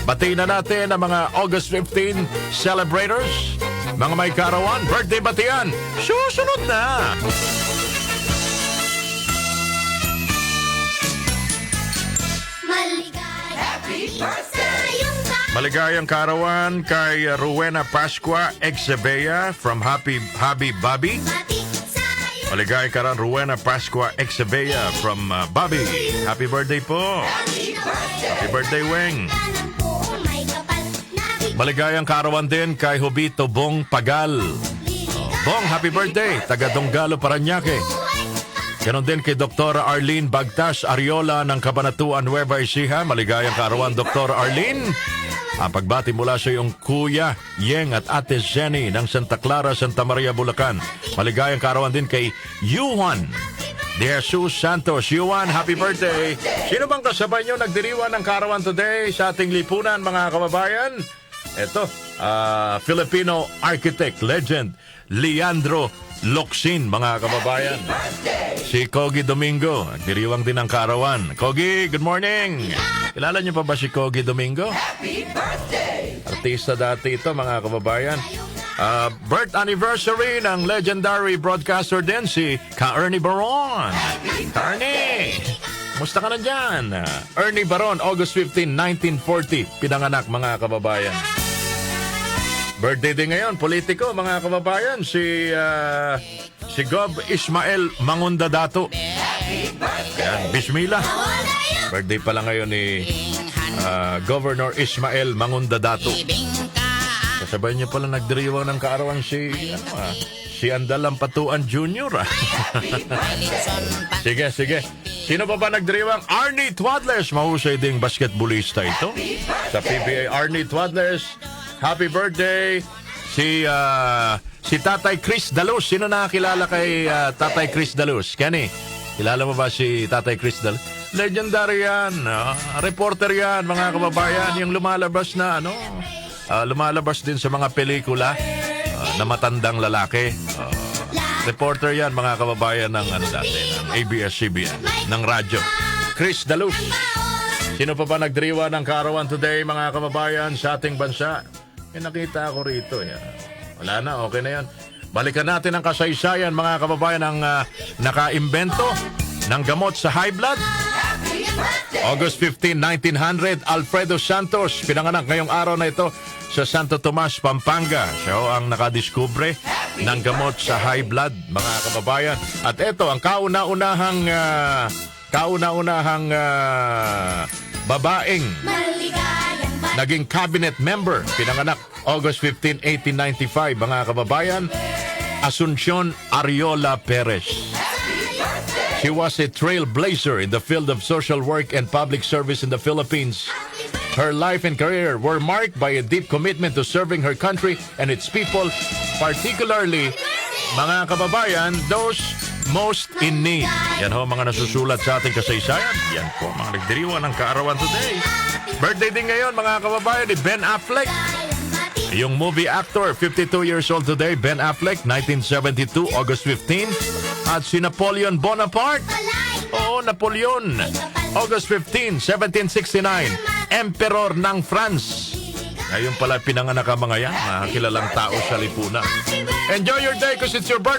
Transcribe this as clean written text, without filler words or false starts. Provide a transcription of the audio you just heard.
Batiin na natin ang mga August 15 celebrators. Mga may karawan, birthday batian. Susunod na. Maligayang karawan kay Rowena Pascua Exebea from Happy Bobby. Maligayang karawan Rowena Pascua Exebea from Bobby. Happy birthday po. Happy birthday, Weng. Maligayang karawan din kay Hobito Bong Pagal. Bong, happy birthday. Taga Donggalo, Parañaque. Ganon din kay Dr. Arlene Bagtas Ariola ng Cabanatuan, Nueva Ecija. Maligayang karawan, Dr. Arlene. Ang pagbati mula sa iyong Kuya Yeng at Ate Jenny ng Santa Clara, Santa Maria, Bulacan. Maligayang karawan din kay Yuan De Jesus Santos. Yuan, happy birthday. Sino bang kasabay nyo nagdiriwan ng karawan today sa ating lipunan, mga kababayan? Ito, Filipino architect, legend, Leandro Locsin, mga kababayan. Si Kogi Domingo, nagdiriwang din ng karawan. Kogi, good morning. Kilala niyo pa ba si Kogi Domingo? Happy birthday! Artista dati ito, mga kababayan. Birth anniversary ng legendary broadcaster din, si Ka-Ernie Baron. Ka-Ernie! Musta ka na dyan? Ernie Baron, August 15, 1940. Pinanganak, mga kababayan. Birthday din ngayon, politiko, mga kababayan. Si Gob Ismael Mangundadato. Yan, Bismillah. Birthday pala ngayon ni Governor Ismael Mangundadato. Kasabay niya pala nagdiriwang ng kaarawan si Andalang Patuan Jr. Sige. Sino pa ba nagdiriwang? Arnie Twadles. Mahusay ding basketballista ito. Sa PBA, Arnie Twadles. Happy birthday. Si Tatay Chris Dalus. Sino nakakilala kay Tatay Chris Dalus? Kenny, kilala mo ba si Tatay Chris Dalus? Legendary yan. Reporter yan, mga kababayan. Yung lumalabas na lumalabas din sa mga pelikula na matandang lalaki. Reporter yan, mga kababayan ng ng ABS-CBN, ng radyo. Chris Dalus. Sino pa ba nagdiriwa ng karawan today, mga kababayan, sa ating bansa? Nakita ako rito. Wala na, okay na yan. Balikan natin ang kasaysayan, mga kababayan, ng nakaimbento ng gamot sa high blood. August 15, 1900, Alfredo Santos, pinanganak ngayong araw na ito sa Santo Tomas, Pampanga. Siya ang nakadiskubre ng gamot sa high blood, mga kababayan. At ito, ang kauna-unahang babaeng naging cabinet member, pinanganak August 15, 1895, mga kababayan, Asuncion Ariola Perez. She was a trailblazer in the field of social work and public service in the Philippines. Her life and career were marked by a deep commitment to serving her country and its people, particularly, mga kababayan, those most in need. Yan ho, mga nasusulat sa ating kasaysayan. Yan po, mga nagdiriwan ng kaarawan today. Birthday din ngayon, mga kababayan, ni Ben Affleck. Yung movie actor, 52 years old today, Ben Affleck, 1972, August 15. At si Napoleon Bonaparte. Oo, Napoleon. August 15, 1769, Emperor ng France. Ngayon pala pinanganak ang mga yan, mga kilalang tao sa lipunan. Enjoy your day because it's your birthday.